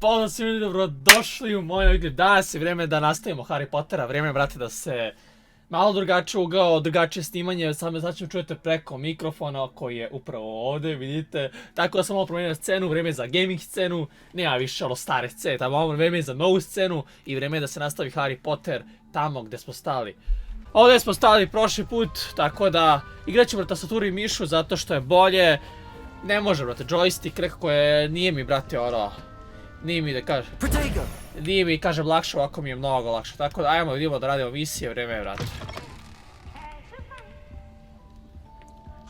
Pozdrav svima ljudi, dobrodošli u moj igled. Danas je vrijeme da nastavimo Harry Pottera, vrijeme brate da se malo drugačije ugao, drugačije snimanje, sad ćemo čujete preko mikrofona koji je upravo ovdje, vidite. Tako da sam malo promijenio scenu, vrijeme za gaming scenu, nema više ono stare scene, tamo vrijeme za novu scenu i vrijeme da se nastavi Harry Potter tamo gdje smo stali. Ovdje smo stali prošli put, tako da igrat ćemo na tastaturi i mišu zato što je bolje. Ne može brate, joystick nekako je, nije mi brate ono, nije mi da kažem, nije mi kažem lakše, ovako mi je mnogo lakše, tako da ajmo vidimo da radimo misije, vrijeme je brate.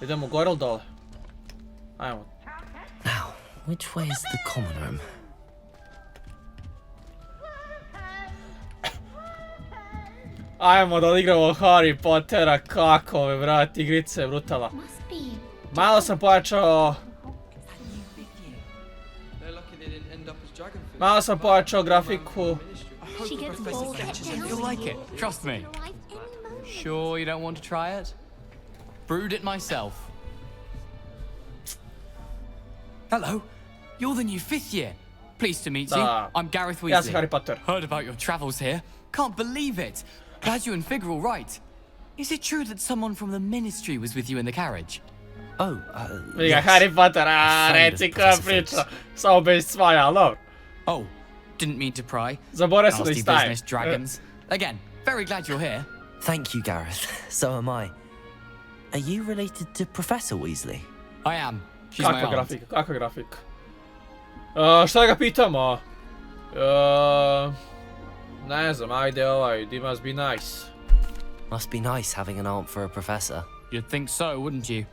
Idemo gore ili dole? Ajmo. Now, which way is the common room? Ajmo da odigramo Harry Pottera, kako me brate, igrica je brutalna. Malo sam pojačao... Malo sam pojačao grafiku. You'll like it, trust me. Sure you don't want to try it? Brewed it myself. Hello, you're the new 5th year. Pleased to meet you. I'm Gareth Weasley. Ja sam Harry Potter. Heard about your travels here. Can't believe it. Glad you and Fig are all right. Is it true that someone from the ministry was with you in the carriage? Oh, Yes. Harry Potter, reci koja priča. Samo bez svaja, ali dobro. Oh, didn't mean to pry. Zaboravio sam da Nasty ih stavim. business, dragons. Again, very glad you're here. Thank you, Gareth. So am I. Are you related to Professor Weasley? I am. She's my Kakva aunt. grafika, kakva grafika. Šta ga pitamo? Ne znam, ajde ovaj, it must be nice. Must be nice having an aunt for a professor. You'd think so, wouldn't you?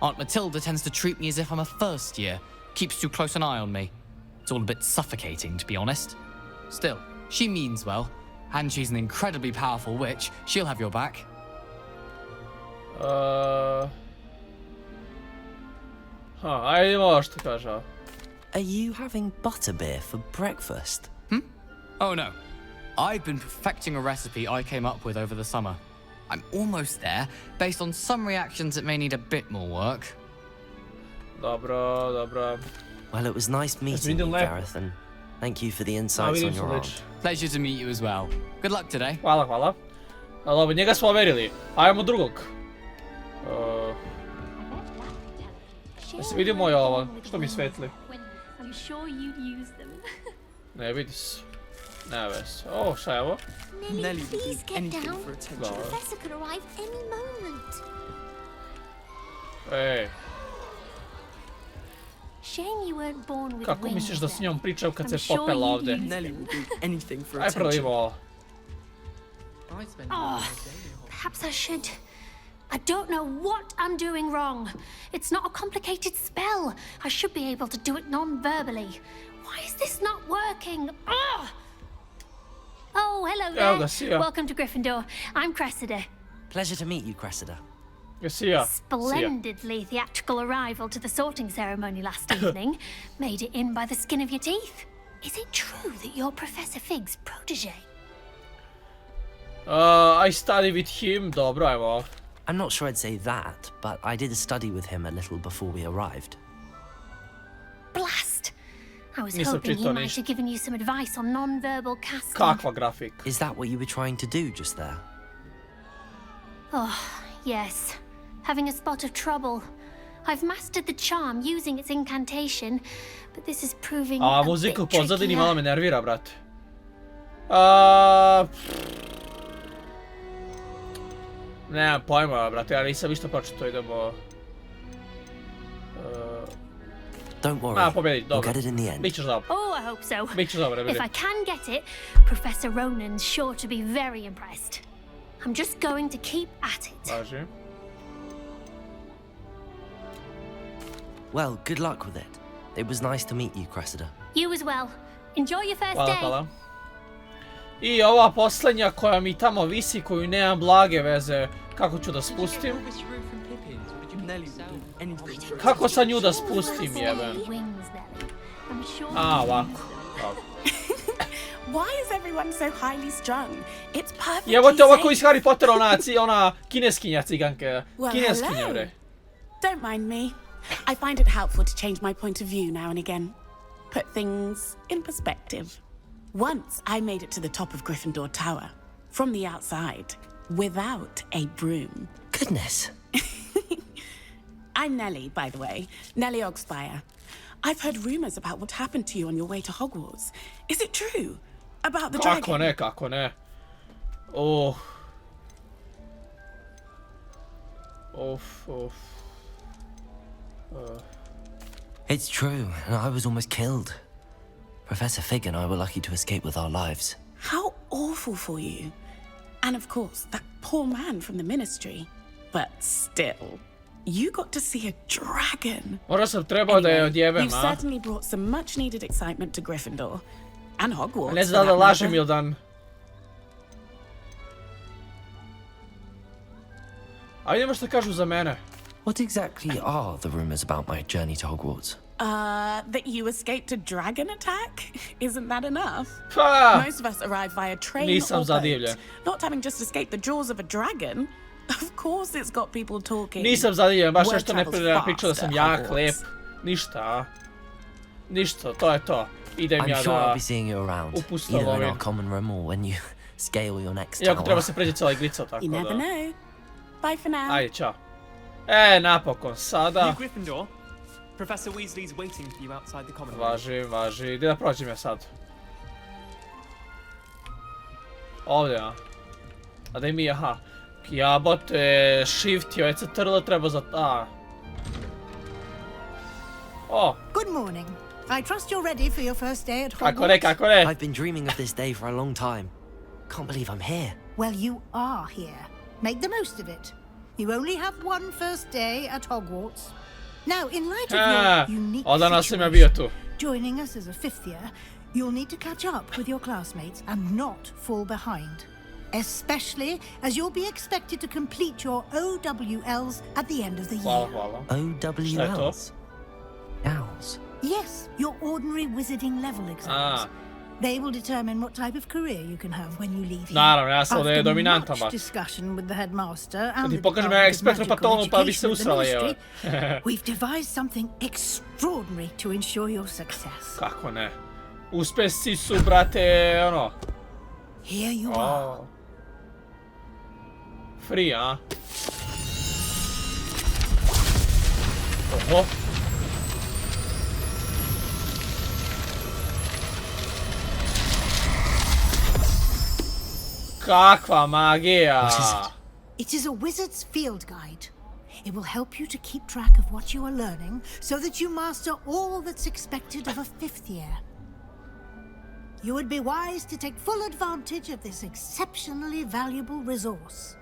Aunt Matilda tends to treat me as if I'm a first year. Keeps too close an eye on me. It's all a bit suffocating, to be honest. Still, she means well. And she's an incredibly powerful witch. She'll have your back. Ajde vidimo što kaže. Are you having butterbeer for breakfast? Oh no. I've been perfecting a recipe I came up with over the summer. I'm almost there, based on some reactions that may need a bit more work. Dobro, dobro. Well, it was nice meeting you, Gareth, and thank you for the insights on your aunt. Pleasure to meet you as well. Good luck today. Hvala, hvala. Ali ovo, njega smo overili. Ajmo drugog. Da se vidimo je ovo, što mi svetli. Ne vidi se. Ne vez. O, šta je ovo? Nelly, please get down. The professor could arrive any moment. Ej, Shame you weren't born with kako wings. misliš da s njom pričam kad se I'm sure popela you'd ovdje? use Nelly will do anything for Aj prvo attention. imamo ovo. Perhaps I should. I don't know what I'm doing wrong. It's not a complicated spell. I should be able to do it non-verbally. Why is this not working? Ugh! Oh, hello Evo there. ga, si ja. Welcome to Gryffindor. I'm Cressida. Pleasure to meet you, Cressida. Jesi ja? Splendidly theatrical arrival to the sorting ceremony last evening. Made it in by the skin of your teeth. Is it true that you're Professor Fig's protege? I study with him. Dobro, ajmo ovo. I'm not sure I'd say that, but I did study with him a little before we arrived. Blast! I was Nisam hoping he čitao might ništa. have given you some advice on non-verbal casting. Kakva grafika. Is that what you were trying to do just there? Oh, yes. Having a spot of trouble. I've mastered the charm using its incantation, but this is proving A a muzika u bit pozadini malo me trickier. nervira, brate. Nemam pojma, brate, ja nisam ništa pročito, idemo... Don't worry, pobedi, we'll dobro. get it in the end. Bićeš dobro, Oh, I hope so. bićeš dobro, If vidi. I can get it, Professor Ronan's sure to be very impressed. I'm just going to keep at it. Važi. Well, good luck with it. It was nice to meet you, Cressida. You as well. Enjoy your first Hvala, day. hvala. I ova posljednja koja mi tamo visi, koju nemam blage veze, kako ću da spustim? Kako sad nju da spustim, jebem? Wings, Nelly. I'm sure A, you ovako. use them. Dobro. Why is everyone so highly strung? It's perfectly Jebote, ovako iz safe. Harry Pottera, ona kineskinja ciganke. Well, Kineskinja, hello. bre. Don't mind me. I find it helpful to change my point of view now and again. put things in perspective. Once I made it to the top of Gryffindor Tower, from the outside, without a broom. Goodness. I'm Nellie, by the way. Nellie Ogspire. I've heard rumors about what happened to you on your way to Hogwarts. Is it true? About the dragon? Kako ne. Oh. Oof. It's true, and I was almost killed. Professor Fig and I were lucky to escape with our lives. How awful for you. And of course, that poor man from the ministry. But still, you got to see a dragon. Možda sam trebao da je odjebem, You've certainly brought some much needed excitement to Gryffindor. And Hogwarts. Ne znam da lažem ili dan. A vidimo što kažu za mene. What exactly are the rumors about my journey to Hogwarts? That you escaped a dragon attack? Isn't that enough? Pa! Most of us arrive via train Nisam or zadivljen. boat. Not having just escaped the jaws of a dragon. Of course it's got people talking. Nisam zadivljen, baš Word nešto ne travels pričao da sam fast jak, at lep. Hogwarts. Ništa. Ništa, to je to. Idem I'm ja sure I'll da be seeing you around, upustom either in our ovim. common room or when you scale your next Iako tower. treba se pređe cijela igrica, tako You never da. know. Bye for now. Ajde, čao. Napokon, sada. New Gryffindor. Professor Weasley's waiting for you outside the common room. Važi. Gdje da prođem ja sad? Ovdje, a? A da mi, aha. Jabote, shift i CTRL treba za... O, Good morning. I trust you're ready for your first day at Hogwarts. kako ne. I've been dreaming of this day for a long time. Can't believe I'm here. Well, you are here. Make the most of it. You only have one first day at Hogwarts. Now, in light of your unique Danas sam ja bio situation, tu. joining us as a fifth year, you'll need to catch up with your classmates and not fall behind. Especially as you'll be expected to complete your OWLs at the end of the year. Hvala. OWLs? Owls? Yes, your ordinary wizarding level exams. They will determine what type of career you can have when you leave here. Naravno, ja sam ovdje After dominantan much baš. discussion with the headmaster and ti the pokažem Department ja of Expecto Magical Patronum pa bi se Education of the usrala, evo. Ministry, we've devised something extraordinary to ensure your success. Kako ne. Uspesi su, brate, ono. Here you are. Free, a? Oho. Kakva magija! What is it? It is a wizard's field guide. It will help you to keep track of what you are learning so that you master all that's expected of a fifth year. You would be wise to take full advantage of this exceptionally valuable resource.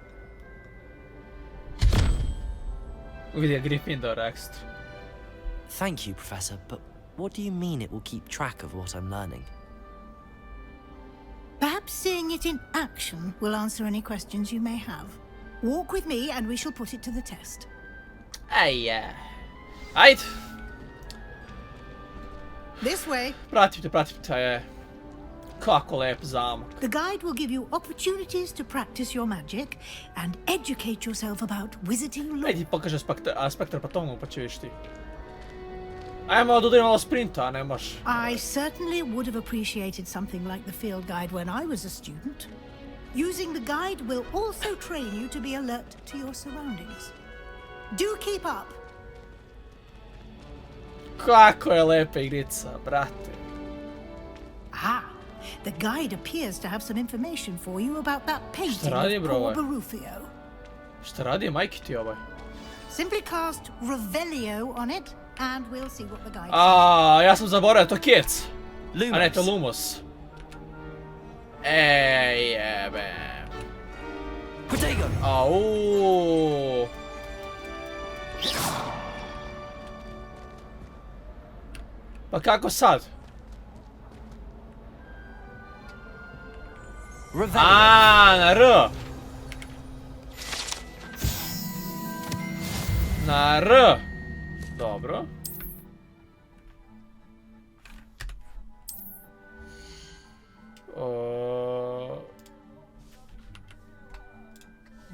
Vidi je Gryffindor extra. Thank you, Professor, but what do you mean it will keep track of what I'm learning? Perhaps seeing it in action will answer any questions you may have. Walk with me and we shall put it to the test. Ajde! This way. Pratim te, je. Kako lep zamak. The guide will give you opportunities to practice your magic and educate yourself about wizarding lore. Ajde ti pokaže Spectre Patronum pa će viš ti. Ajmo da udarim malo sprinta, a ne moš. I certainly would have appreciated something like the field guide when I was a student. Using the guide will also train you to be alert to your surroundings. Do keep up. Kako je lepa igrica, brate. Ah, the guide appears to have some information for you about that painting radi, of bro, poor ovaj? Barufio. Šta radi majki ti ovaj? Simply cast Revelio on it, and we'll see what the guide says. Ja sam zaboravio, to kjec. Lumos. A ne, to Lumos. Ej, jebe. Protego! Au. Pa kako sad? Revelio! Na R. Na R. Dobro.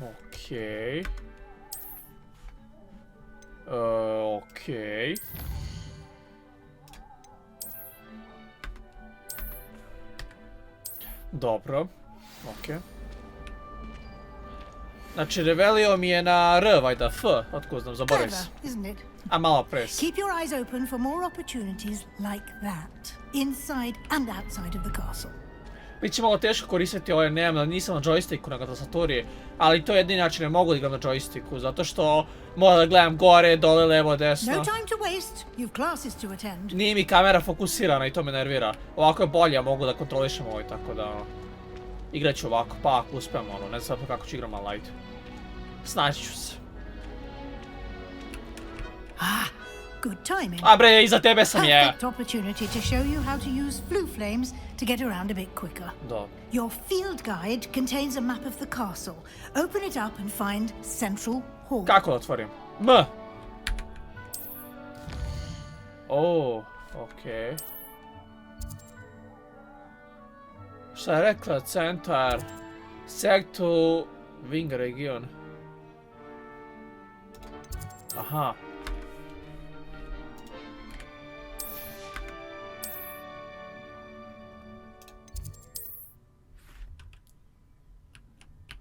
Okej. Okej. Dobro. Okej. Znači, Revelio mi je na R, vajda, F. Otko znam, zaboravim Clever, se. isn't it? A malo pres. Keep your eyes open for more opportunities like that, inside and outside of the castle. Biće malo teško koristiti ovaj, nisam na joysticku, nego na tastaturi, ali to je jedini način, ne mogu da igram na joysticku, zato što moram da gledam gore, dole, levo, desno. No time to waste. You've classes to attend. Nije mi kamera fokusirana i to me nervira. Ovako je bolje, mogu da kontrolišem ovaj, tako da... Igrat ću ovako, pa ako uspijem, ono, ne znam kako ću igram na light. Snaći ću se. Good timing. A bre, iza tebe sam je. Perfect opportunity to show you how to use flue flames to get around a bit quicker. Dobro. Your field guide contains a map of the castle. Open it up and find Central Hall. Kako da otvorim? M. O, okej. Šta je rekla? Centar. Sektor. Wing region. Aha.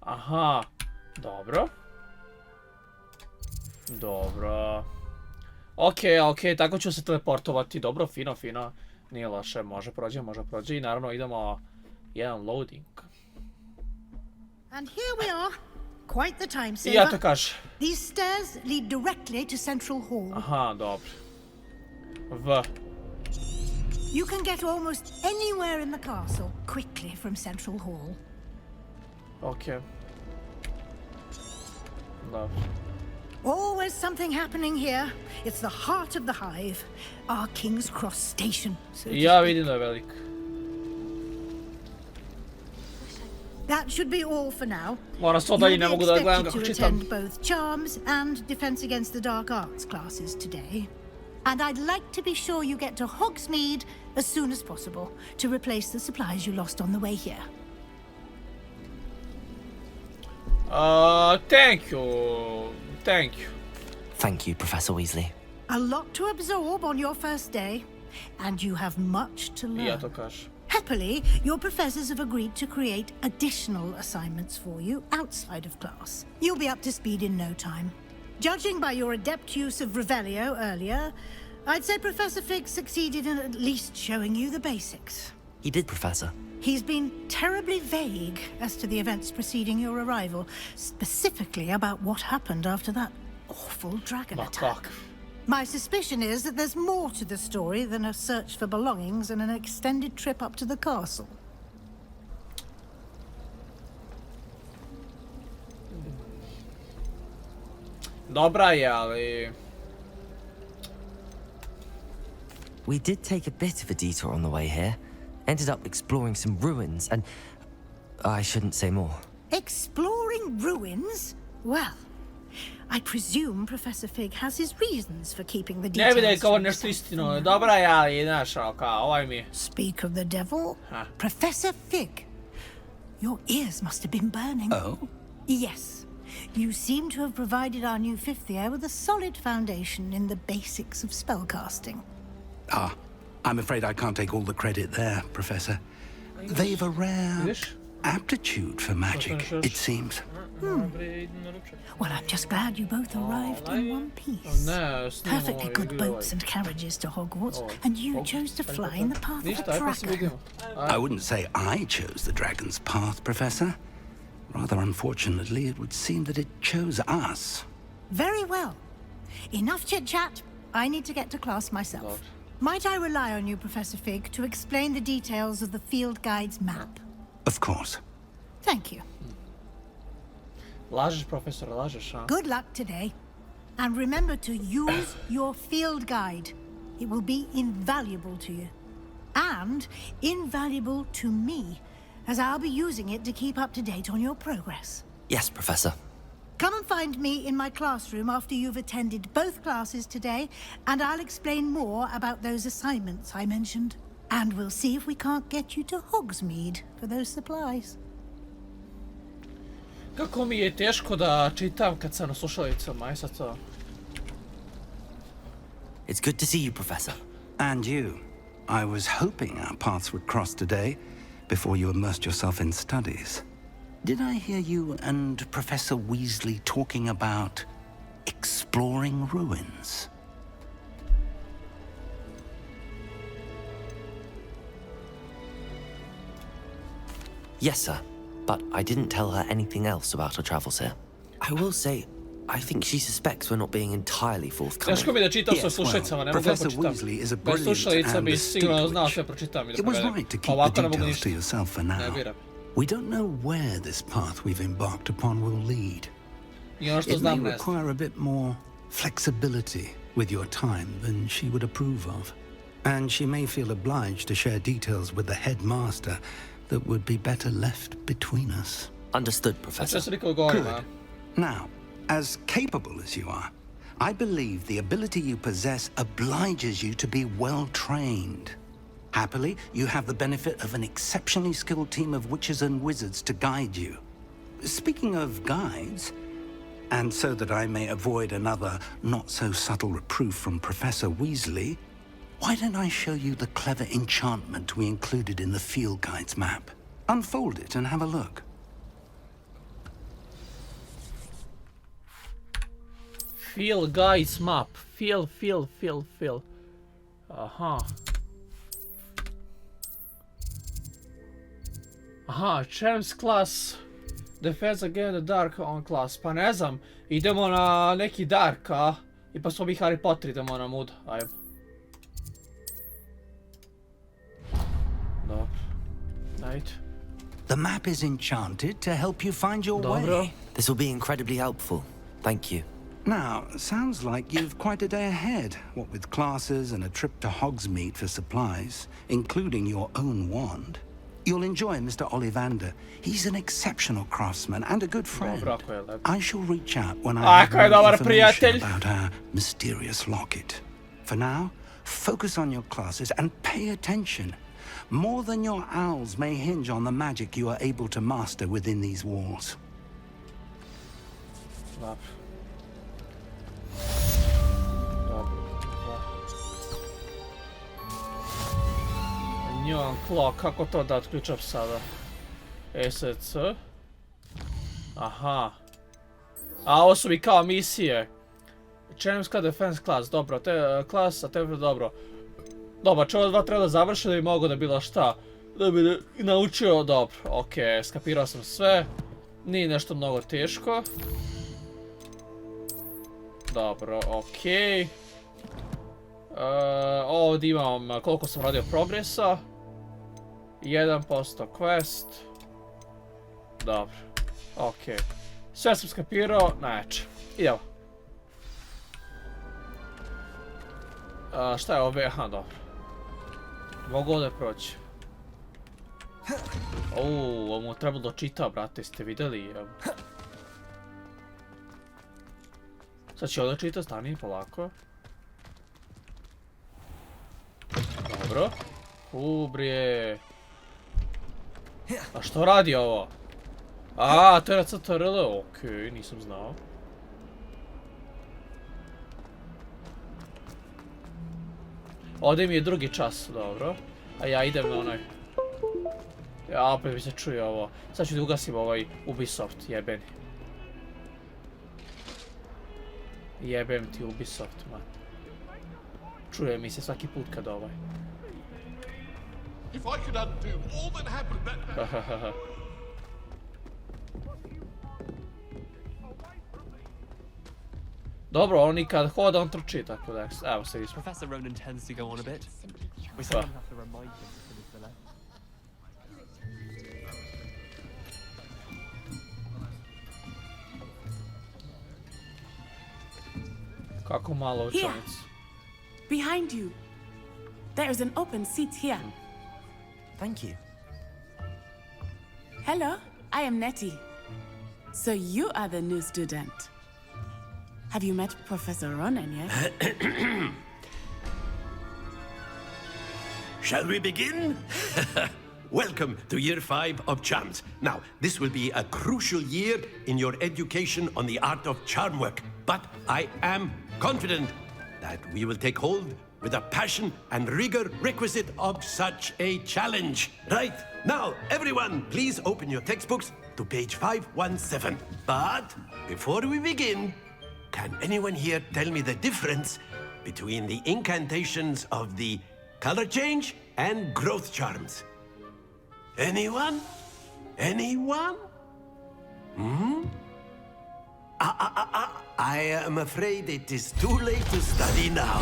Aha. Dobro. Dobro. Okej, tako ću se teleportovati. Dobro, fino. Nije loše, može prođe. I naravno idemo jedan loading. And here we are. Quite the time I ja to saver. kaže. These stairs lead directly to Central Hall. Aha, dobro. V. You can get almost anywhere in the castle quickly from Central Hall. Okej. Dobro. Always something happening here. It's the heart of the hive. Our King's Cross station. So to Ja speak. vidim da je velik. That should be all for now. Moram se You'll dalje, be ne mogu da gledam expected kako to čitam. attend both Charms and Defense Against the Dark Arts classes today. And I'd like to be sure you get to Hogsmeade as soon as possible to replace the supplies you lost on the way here. Thank you. Thank you, Professor Weasley. A lot to absorb on your first day, and you have much to I ja to learn. kažem. Happily, your professors have agreed to create additional assignments for you outside of class. You'll be up to speed in no time. Judging by your adept use of Revelio earlier, I'd say Professor Fig succeeded in at least showing you the basics. He did, Professor. He's been terribly vague as to the events preceding your arrival, specifically about what happened after that awful dragon Ma attack. kak. My suspicion is that there's more to the story than a search for belongings and an extended trip up to the castle. Dobra je, ali... We did take a bit of a detour on the way here. Ended up exploring some ruins and... I shouldn't say more. Exploring ruins? Well, I presume Professor Fig has his reasons for keeping the Ne details. vide kao from nešto the istino. sense of Dobra je, ali znaš, kao ovaj mi... Speak of the devil. Huh. Professor Fig, your ears must have been burning. Oh? Yes. You seem to have provided our new fifth year with a solid foundation in the basics of spellcasting. Ah, I'm afraid I can't take all the credit there, Professor. They've a rare Vidiš? aptitude for magic, it seems. Well, I'm just glad you both arrived in one piece. Ne, snimamo Perfectly ovaj good video boats and carriages to Hogwarts, ovaj. and you chose to fly in the path of Ništa, a aj pa se dragon. vidimo. I wouldn't say I chose the dragon's path, Professor. Rather unfortunately, it would seem that it chose us. Very well. Enough chit-chat. I need to get to class myself. Dobro. Might I rely on you, Professor Fig, to explain the details of the field guide's map? Of course. Thank you. Lažeš, profesor, lažeš, a? Good luck today. And remember to use your field guide. It will be invaluable to you. And invaluable to me, as I'll be using it to keep up to date on your progress. Yes, Professor. Come and find me in my classroom after you've attended both classes today, and I'll explain more about those assignments I mentioned. And we'll see if we can't get you to Hogsmeade for those supplies. Kako mi je teško da čitam kad sam na slušalicama, aj sad to. It's good to see you, Professor. And you. I was hoping our paths would cross today, before you immersed yourself in studies. Did I hear you and Professor Weasley talking about exploring ruins? Yes, sir. But I didn't tell her anything else about our travels here. I will say, I think she suspects we're not being entirely forthcoming. Teško mi da čitam sa Yes, slušalicama, ne well, mogu da Professor pročitam. Weasley is a Bez brilliant slušalica and bi astute sigurno znao witch. sve pročitam i da It was prevedem. right to A keep the ovako ne mogu details ništa. to yourself for now. Ne biram. We don't know where this path we've embarked upon will lead. I ono što It may znam ne znam. require a bit more flexibility with your time than she would approve of. And she may feel obliged to share details with the headmaster that would be better left between us. Understood, A Professor. često nikog govorim, a? Good. Now, as capable as you are, I believe the ability you possess obliges you to be well trained. Happily, you have the benefit of an exceptionally skilled team of witches and wizards to guide you. Speaking of guides, and so that I may avoid another not-so-subtle reproof from Professor Weasley, why don't I show you the clever enchantment we included in the field guide's map? Unfold it and have a look. Feel guys map. Feel. Aha. Aha, Charms class. Defense against the dark on class. Pa ne znam, idemo na neki dark, a? I pa smo mi Harry Potter, idemo na mood. Ajmo. Dobro. Ajde. The map is enchanted to help you find your Dobro. way. This will be incredibly helpful. Thank you. Now, sounds like you've quite a day ahead, what with classes and a trip to Hogsmeade for supplies, including your own wand. You'll enjoy Mr. Ollivander. He's an exceptional craftsman and a good friend. Dobro, ako je lepo. I shall reach out when I Ako je have more dobar information prijatelj. about our mysterious locket. For now, focus on your classes and pay attention. More than your owls may hinge on the magic you are able to master within these walls. Dobro. Neon Claw, kako to da otključam sada? SC. Aha. A ovo su mi kao misije. Champions Defense class, dobro, klasa, dobro. Dobro, če ovo dva treba da završi da bi mogo da bilo šta. Da bi naučio, dobro, okej, skapirao sam sve. Nije nešto mnogo teško. Dobro, okej. Ovdje imam koliko sam radio progresa. 1% quest. Dobro, okej. Sve sam skapirao, najjače. Idemo. Šta je ovo? Aha, dobro. Mogu ovdje proći. Ovo mu trebalo da čita, brate, ste vidjeli? Sad će ovdje čita, stani, polako. Dobro. Ubrije. A što radi ovo? A, to je CTRL, okej, nisam znao. Ovdje mi je drugi čas, dobro. A ja idem na onaj. Ja, opet mi se čuje ovo. Sad ću da ugasim ovaj Ubisoft, jebeni. Jebem ti Ubisoft, man. Čuje mi se svaki put kad ovaj. If I could undo all that happened that Dobro, oni kad hoda, on trči, tako da, evo se ispo. Professor Ronan tends to go on a bit. We sometimes have to remind him to finish the lesson. Kako malo učenicu. Behind you. There is an open seat here. Thank you. Hello, I am Nettie. So you are the new student. Have you met Professor Ronan yet? Shall we begin? Welcome to Year 5 of Charms. Now, this will be a crucial year in your education on the art of charm work, but I am confident that we will take hold with a passion and rigor requisite of such a challenge. Right, now, everyone, please open your textbooks to page 517. But before we begin, can anyone here tell me the difference between the incantations of the color change and growth charms? Anyone? Anyone? I am afraid it is too late to study now.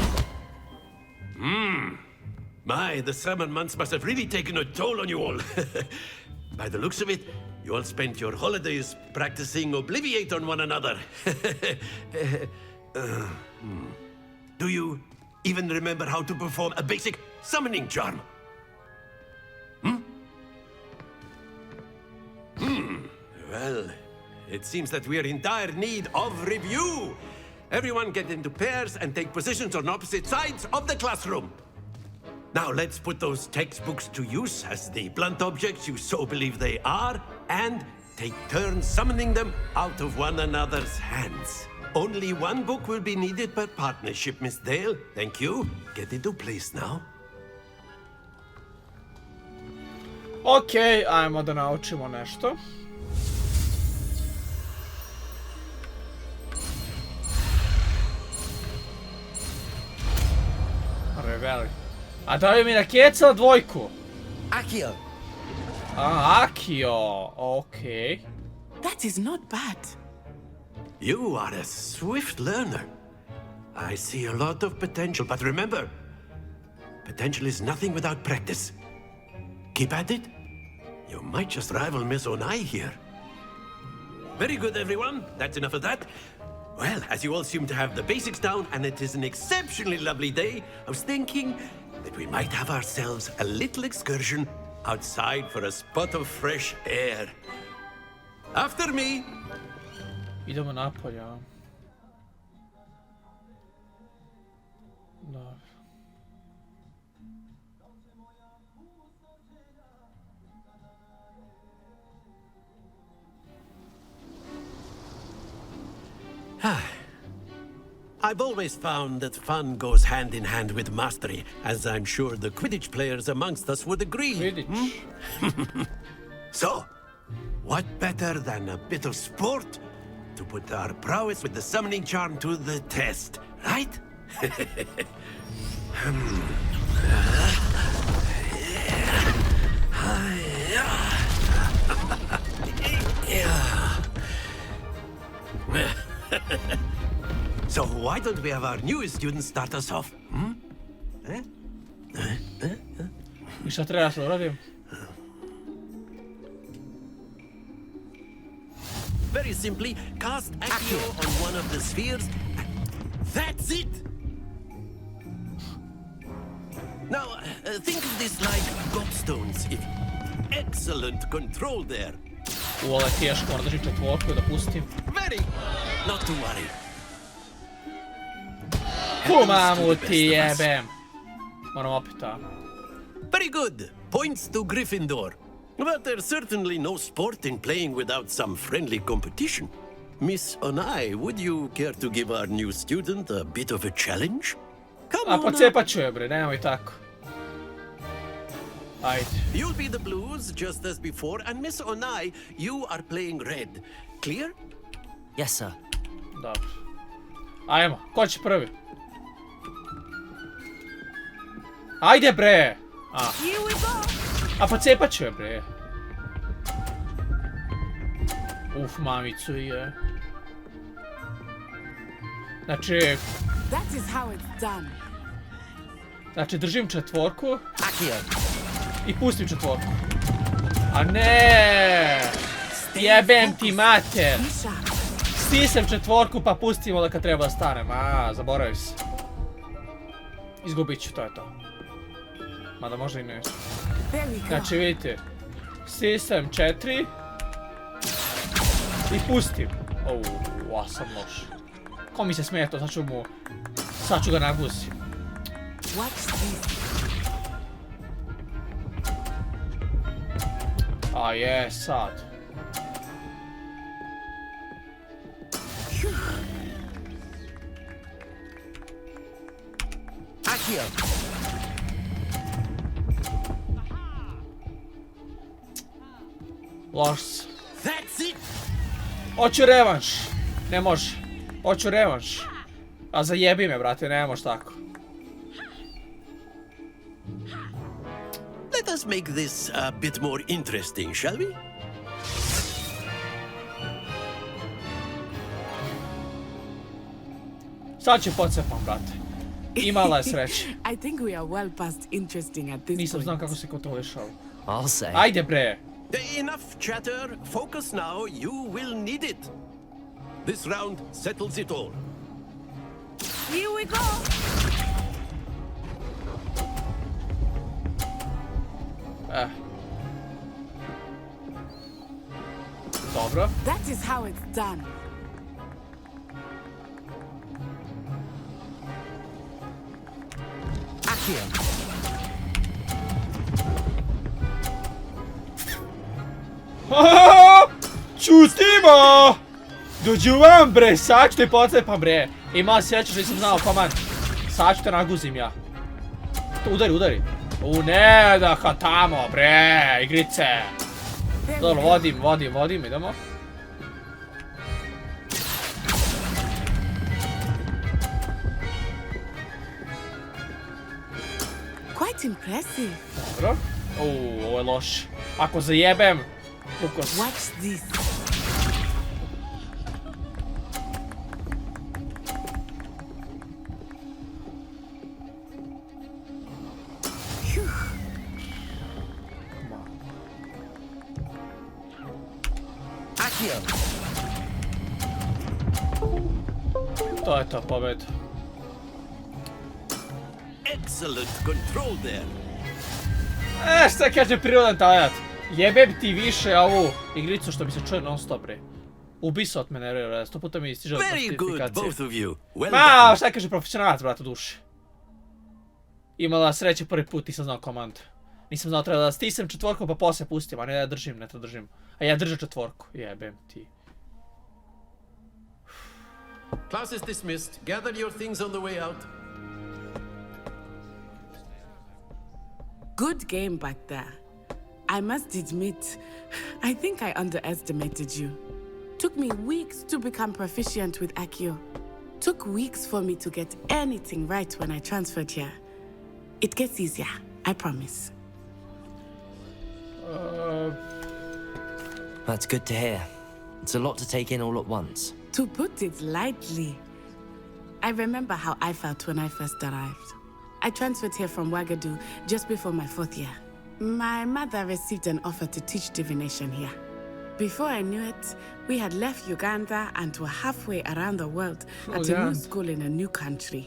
My, the summer months must have really taken a toll on you all. By the looks of it, you all spent your holidays practicing Obliviate on one another. Do you even remember how to perform a basic summoning charm? Well, it seems that we are in dire need of review. Everyone get into pairs and take positions on opposite sides of the classroom. Now let's put those textbooks to use as the blunt objects you so believe they are, and take turns summoning them out of one another's hands. Only one book will be needed per partnership, Miss Dale. Thank you. Get into place now. Okej, ajmo da naučimo nešto. Reveli. A da mi na keca dvojku. Accio! Akio, okej. That is not bad. You are a swift learner. I see a lot of potential, but remember, potential is nothing without practice. Keep at it. You might just rival Miss Onai here. Very good, everyone. That's enough of that. Well, as you all seem to have the basics down, and it is an exceptionally lovely day, I was thinking that we might have ourselves a little excursion outside for a spot of fresh air. After me. Idemo napolje. Dobro. I've always found that fun goes hand in hand with mastery, as I'm sure the Quidditch players amongst us would agree. Quidditch. So, what better than a bit of sport to put our prowess with the summoning charm to the test, right? So why don't we have our newest students start us off? I šta treba da uradim? Very simply, cast Accio on one of the spheres. That's it! Now, think of this like gobstones. Excellent control there. Ovo je teško, moram držim četvorku da pustim. Very. Not to worry. Mamu ti jebem. Moram opet Very good. Points to Gryffindor. But there's certainly no sport in playing without some friendly competition. Miss Onai, would you care to give our new student a bit of a challenge? Come A on. pocepat ću je bre, nemoj tako. Ajde. You'll be the blues just as before, and Miss Onai, you are playing red. Clear? Yes, sir. Dobro. Ajmo, ko će prvi? Ajde bre! A pocepat ću je bre. Uf, mamicu je. Znači... That is how it's done. Znači držim četvorku Accio! i pustim četvorku. A ne! Jebem ti mater! Stisem četvorku pa pustim onda kad treba da stanem. Zaboravim se. Izgubit ću, to je to. Mada možda i neću. Znači vidite, stisem 4 i pustim. Sam loš. Ko mi se smije to, sad ću ga naguziti. A je, sad. Loš. Hoću revanš. Ne može. Hoću revanš. A zajebi me, brate, ne može tako. Let us make this a bit more interesting, shall we? Sad će pocepam, brate. Imala je sreće. I think we are well past interesting at this Nisam znao point. kako se kontroliš ovo. I'll say. Ajde bre. Enough chatter. Focus now. You will need it. This round settles it all. Here we go! Dobro. That is how it's done. Čustimo! Dođi vam bre, sad ću te pocepam bre. Ima sreće što nisam znao komand. Sad ću te naguzim ja. Udari, udari. Ne da ha tamo bre, igrice. Dobro, vodim, idemo. Quite impressive. Dobro. Ovo je loš. Ako zajebem, ukos. Watch this. To je to, pobed. Excellent control there. Šta kaže prirodan talent? Jebem ti više ovu igricu što mi se čuje non stop bre. Ubi se od mene, 100 puta mi stiže Very good, both of you. Well Ma, done. šta kaže profesionalac, brate, u duši. Imala sreće prvi put, nisam znao komand. Nisam znao treba da stisnem četvorku pa poslije pustim, a ne da držim, ne to držim. A ja držim četvorku, jebem ti. Class is dismissed. Gather your things on the way out. Good game back there. I must admit, I think I underestimated you. Took me weeks to become proficient with Accio. Took weeks for me to get anything right when I transferred here. It gets easier, I promise. That's good to hear. It's a lot to take in all at once. To put it lightly, I remember how I felt when I first arrived. I transferred here from Ouagadougou just before my 4th year. My mother received an offer to teach divination here. Before I knew it, we had left Uganda and were halfway around the world at a new school in a new country.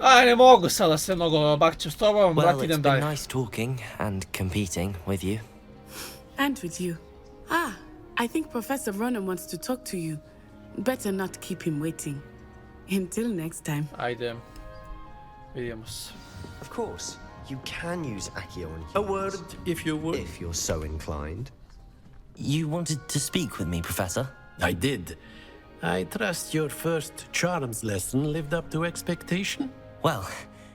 Aj, ne mogu sada se mnogo bakću s tobom, Well, brat, it's idem been dalje. nice talking and competing with you. And with you. Ah, I think Professor Ronan wants to talk to you. Better not keep him waiting. Until next time. Ajde. Vidimo se. Of course, you can use Accio on humans. A word, if you would. If you're so inclined. You wanted to speak with me, Professor? I did. I trust your first charms lesson lived up to expectation. Well,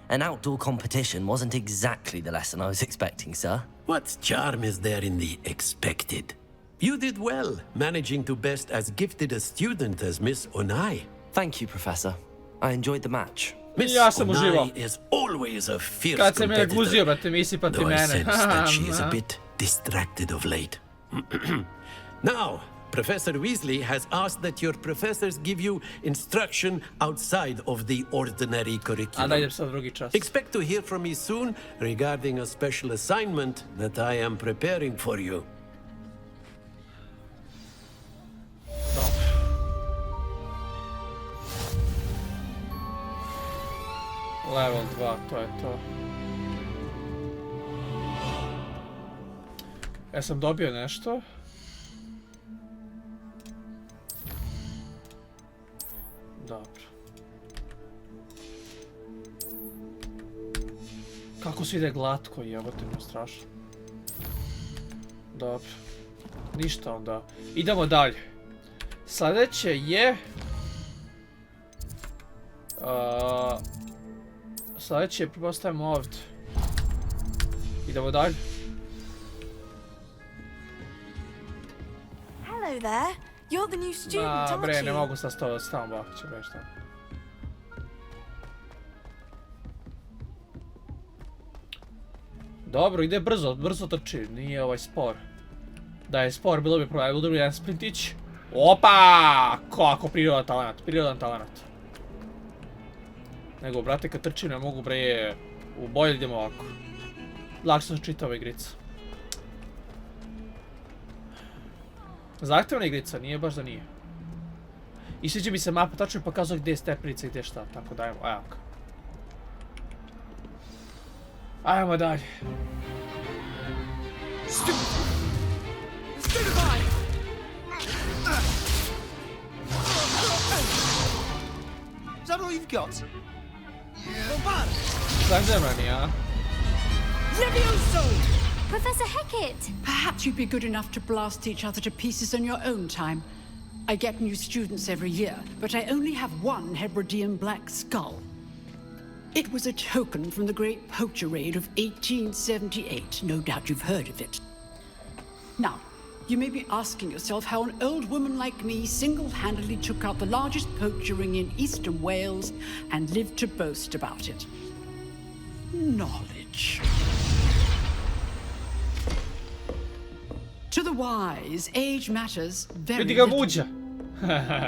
an outdoor competition wasn't exactly the lesson I was expecting, sir. What charm is there in the expected? You did well, managing to best as gifted a student as Miss Onai. Thank you, Professor. I enjoyed the match. Miss Ja sam uživao. Onai is always a fierce Kad se mene guzio, competitor, brate, mi isipati though I mene. sense that she is a bit distracted of late. Now, Professor Weasley has asked that your professors give you instruction outside of the ordinary A da curriculum. idem sad drugi čas. Expect to hear from me soon regarding a special assignment that I am preparing for you. Level 2, to je to. Ja sam dobio nešto. Dobro. Kako se ide glatko, jebote mi strašno. Dobro. Ništa onda. Idemo dalje. Sljedeće je... Sljedeći je prepostavimo ovdje. Idemo dalje. Hello there. You're the new student, aren't Bre, ne you? mogu sa stavom bak, će već tamo. Dobro, ide brzo trči, nije ovaj spor. Da je spor, bilo bi problem, bilo bi jedan sprintić. Opa! Kako prirodan talent. Nego, brate, kad trčim ne mogu, bre, u bolje idemo ovako. Lakše se čita ova igrica. Zahtevna igrica, nije baš da nije. I sviđa mi se mapa, tačno mi pokazuje gdje je stepnica i gdje šta, tako da ajmo, ajmo. Ajmo dalje. Is that all you've got? Zanimljeni, a? Levioso! Professor Hecat! Perhaps you'd be good enough to blast each other to pieces on your own time. I get new students every year, but I only have one Hebridean black skull. It was a token from the Great Poacher Raid of 1878. No doubt you've heard of it. Now, you may be asking yourself how an old woman like me single-handedly took out the largest poacher ring in eastern Wales and lived to boast about it. Knowledge. To the wise, age matters very little.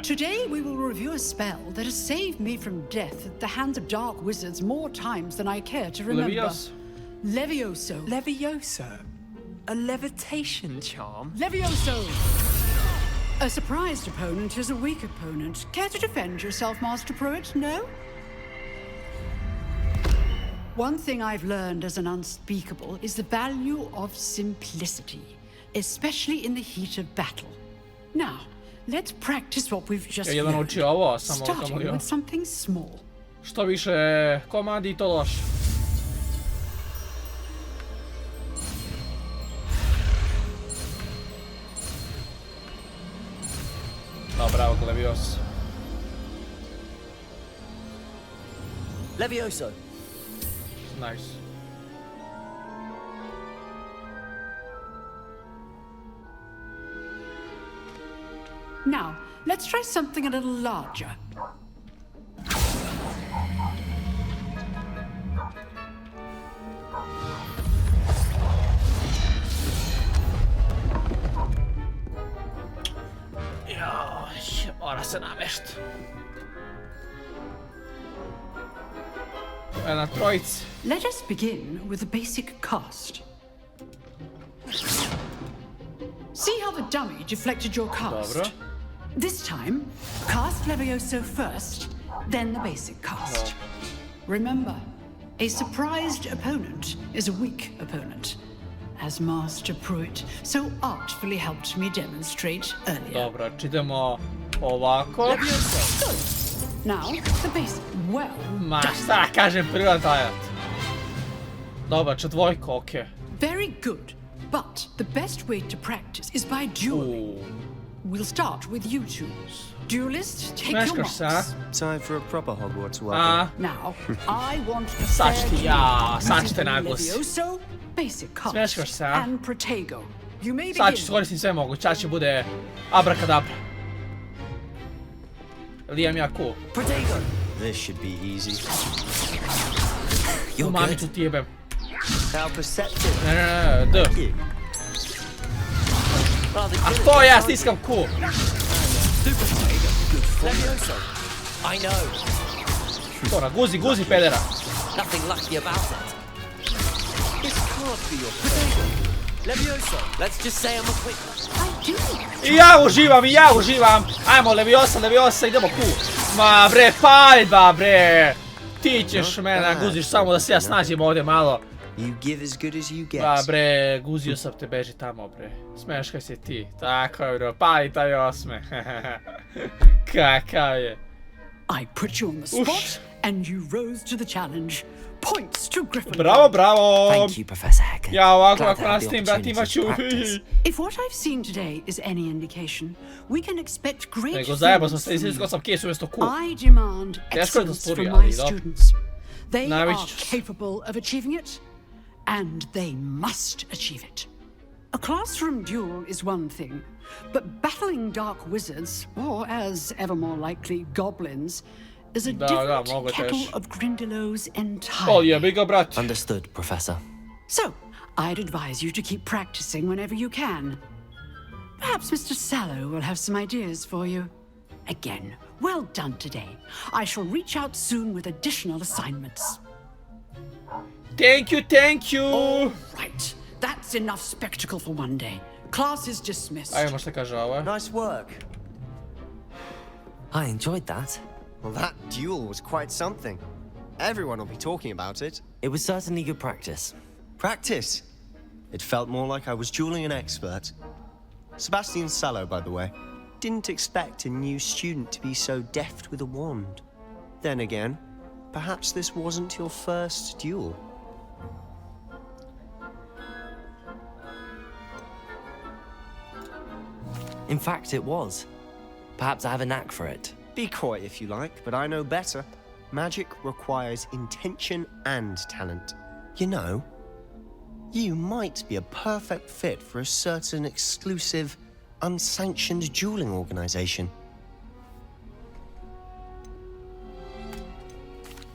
Today we will review a spell that has saved me from death at the hands of dark wizards more times than I care to remember. Levioso. Levioso? A levitation charm? Levioso! A surprised opponent is a weak opponent. Care to defend yourself, Master Pruitt? No? One thing I've learned as an unspeakable is the value of simplicity, especially in the heat of battle. Now, let's practice what we've just learned, starting with something small. Što više komandi, to loše. No, bravo, Levioso. Levioso. Nice. Now, let's try something a little larger. Joj, mora se namešti. Na trojici. Let us begin with the basic cast. See how the dummy deflected your cast? Dobro. This time, cast Levioso first, then the basic cast. Remember, a surprised opponent is a weak opponent, as Master Pruitt so artfully helped me demonstrate earlier. Dobro, idemo ovako. Now, the basic. Well, ma šta kažem, prirodan talent. Dobro, četvojko, okej. Very good, but the best way to practice is by dueling. We'll start with you two. Duelist, take your marks. Time for a proper Hogwarts welcome. Now, I want a sad ćete naglas. Levioso, basic cast, and Protego. You may begin. Sad ću skoristim sve moguće, sad će bude abracadabra. Lijam ja cool. Protego. This should be easy. You're mamicu ti jebem. How perceptive. Ne, D. A to ja stiskam Q. Levioso. I know. Tora, guzi pedera. Nothing lucky about it. This can't be your potato. Levioso. Let's just say I'm a quick. I ja uživam. Ajmo, Leviosa, idemo Q. Ma bre, paljba bre. Ti ćeš mene guziš samo da se ja snađem ovdje malo. You give as good as you get. Ba bre, guzio sam te, beži tamo bre. Smeškaj se ti. Tako je bro, pali taj osme. Kakav je. I put you on the spot and you rose to the challenge. Points to Bravo. Gryffindor. Thank you, Professor Hecat. Ja ovako ako nastavim, brati, imat ću. If what I've seen today is any indication, we can expect great Nego zajebo things sam se, izliskao sam kesu umjesto Q. I demand excellence from my students. They are Najveći- capable of achieving it, and they must achieve it. A classroom duel is one thing, but battling dark wizards, or as ever more likely, goblins, is a different mnogo kettle teže. of Grindylows O, entirely. jebi ga, brat. Understood, Professor. So, I'd advise you to keep practicing whenever you can. Perhaps Mr. Sallow will have some ideas for you. Again, well done today. I shall reach out soon with additional assignments. Thank you, thank you. All right, that's enough spectacle for one day. Class is dismissed. Ajmo šta kaže ovo. Nice work. I enjoyed that. Well, that duel was quite something. Everyone will be talking about it. It was certainly good practice. Practice? It felt more like I was dueling an expert. Sebastian Sallow, by the way. Didn't expect a new student to be so deft with a wand. Then again, perhaps this wasn't your first duel. In fact, it was. Perhaps I have a knack for it. Be coy if you like, but I know better. Magic requires intention and talent. You know, you might be a perfect fit for a certain exclusive, unsanctioned dueling organization.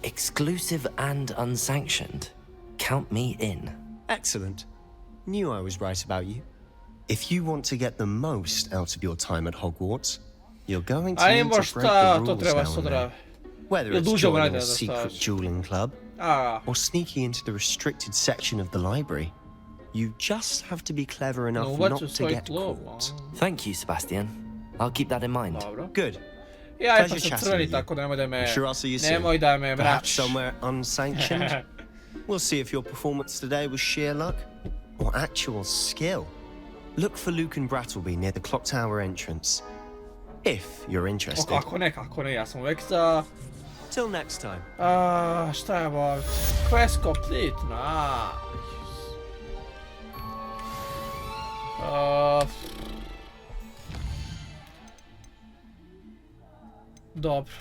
Exclusive and unsanctioned. Count me in. Excellent. Knew I was right about you. If you want to get the most out of your time at Hogwarts, you're going to need to break the rules now and then. Whether it's joining a secret dueling club, or sneaking into the restricted section of the library, you just have to be clever enough not to get caught. Thank you, Sebastian. I'll keep that in mind. Good. Ja Pleasure sam chatting crni, with you. tako da nemoj da me... I'm sure I'll see you soon. Nemoj da me Perhaps mračiš. somewhere unsanctioned. We'll see if your performance today was sheer luck or actual skill. Look for Luke and Brattleby near the clock tower entrance. If you're O, interested. kako ne, ja sam uvek za... Till next time. Šta je ovo? Quest complete, nice. Dobro.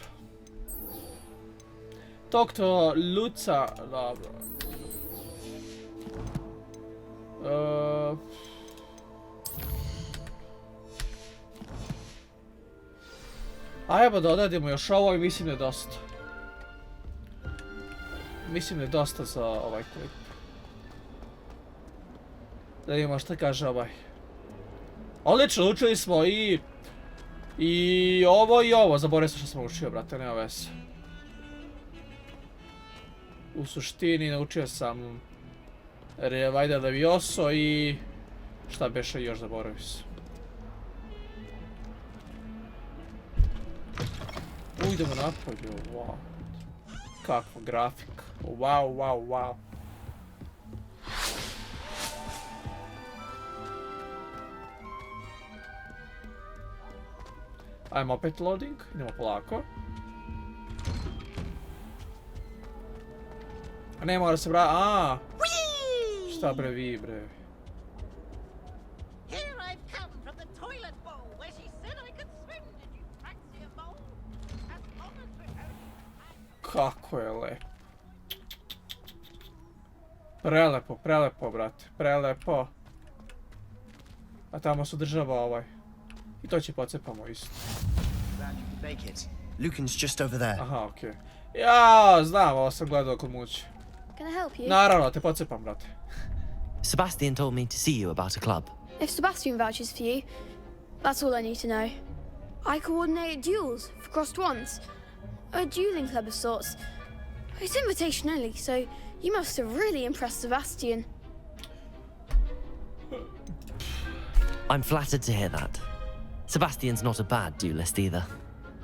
Talk to Luca, dobro. Ajmo da odradimo još ovo i mislim da je dosta. Mislim da je dosta za ovaj klip. Da vidimo šta kaže ovaj. Odlično, učili smo i ovo, zaboravio sam što sam učio, brate, nema veze. U suštini naučio sam Revajda Levioso i šta beše još, zaboravio sam. Idemo napolje, wow. Kakva grafika, wow, wow, wow. Ajmo opet loading, idemo polako. A ne mora se šta bre vi bre. Here I've come from the toilet bowl where she said I could swim. Did you fancy a bowl? As long as we're Kako je lepo. Prelepo, prelepo brate, prelepo. A tamo se održava ovaj. I to će pocepamo isto. Make it. Lucan's just over there. Aha, okej. Ja, znam, ovo sam gledao kod muće. Can I help you? Naravno, te pocepam, brate. Sebastian told me to see you about a club. If Sebastian vouches for you, that's all I need to know. I coordinate duels for crossed wands. A dueling club of sorts. It's invitation only, so you must have really impressed Sebastian. I'm flattered to hear that. Sebastian's not a bad duelist either.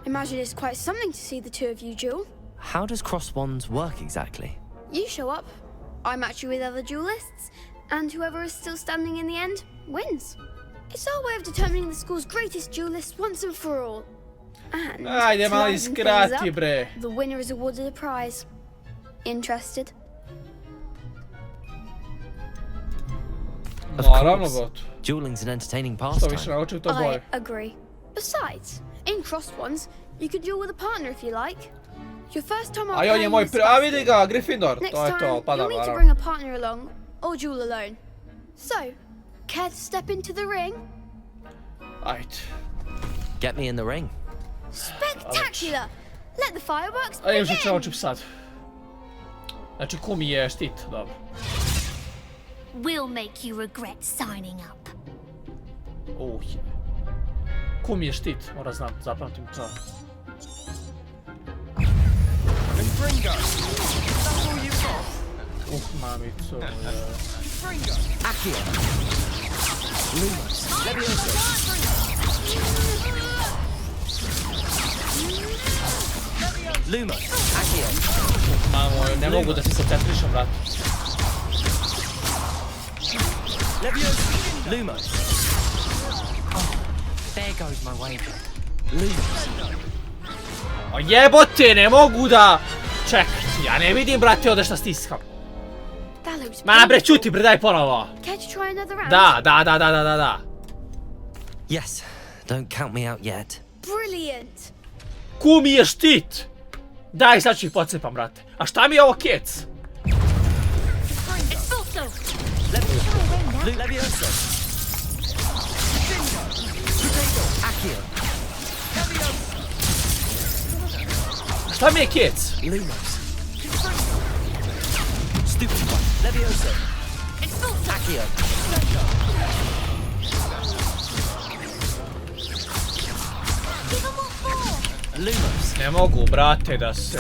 Imagine it's quite something to see the two of you duel. How does cross wands work exactly? You show up, I match you with other duelists, and whoever is still standing in the end wins. It's our way of determining the school's greatest duelist once and for all. And Ajde, to mali liven skrati, things up, bre. the winner is awarded a prize. Interested? Of Naravno, course. brate. Dueling's an entertaining Što više pastime. naučim, to I bolje. agree. Besides, in crossed ones, you could duel with a partner if you like. Your first time A I on je moj a vidi ga, Gryffindor. Next To je to, time, pa da, you'll need to naravno. bring a partner along, or duel alone. So, care to step into the ring? Ajde. Get me in the ring. Spectacular! Let the fireworks A još begin! ću sad. Znači, Kumi je štit, dobro. We'll make you regret signing up. Kumi je štit, mora znam, zapamtim to. Mamico, Accio. Lumos. Levioso. Lumos. Accio. Mamo, ne mogu da se koncentrišem, brate. Levioso. Lumos. There goes my wager. Lumos. O jebote, ne mogu da... Čekaj, ja ne vidim, brate, ovdje šta stiskam. Ma bre, čuti bre, daj ponovo. Care to try another round? Da. Yes. Don't count me out yet. Brilliant! Kumi je štit. Daj, sad ću ih pocepam, brate. A šta mi je ovo kec? Levioso. Accio. Šta mi je kec? Lumos. Stupid one. Levioso. Accio. Lumos. Ne mogu, brate, da se...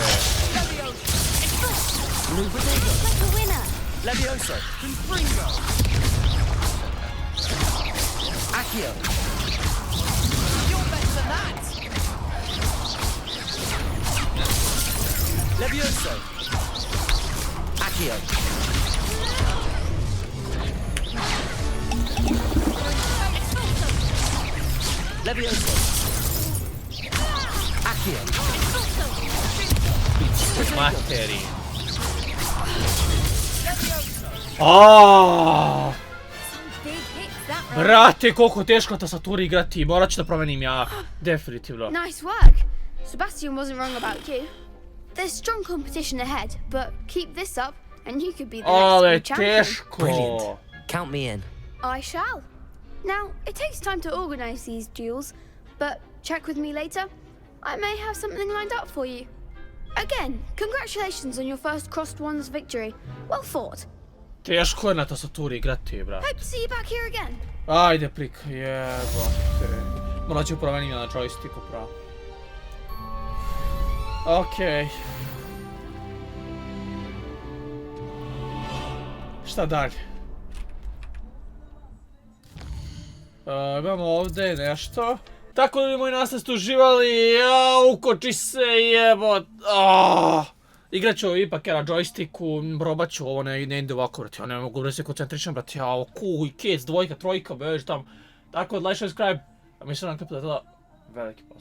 Levioso. Accio. You're better than that. Levioso. Accio. Levioso. Accio. Materi. Aaaa! Brate, koliko teško na tastaturi igrati, morat ću da promenim ja, definitivno. Nice work! Sebastian wasn't wrong about you. There's strong competition ahead, but keep this up and you could be the Ale next champion. teško. Brilliant. Count me in. I shall. Now, it takes time to organize these duels, but check with me later. I may have something lined up for you. Again, congratulations on your first Crossed Wands victory. Well fought. Teško je na tastaturi igrati, brate. Hope to see you back here again. Ajde, prik, jebote. Morat ću promenim na joysticku pravo. Okej. Šta dalje? Imamo ovdje nešto. Tako da moji nas ste uživali, ukoči se jebot. Igrat ću ipak na joysticku, probat ću ovo, ne ide ovako, brati, ja ne mogu da se koncentrišem, brati, ja kuj, kec, dvojka, trojka, beži tam. Tako da like, subscribe, a mi se nam klipu da je to veliki pozdrav.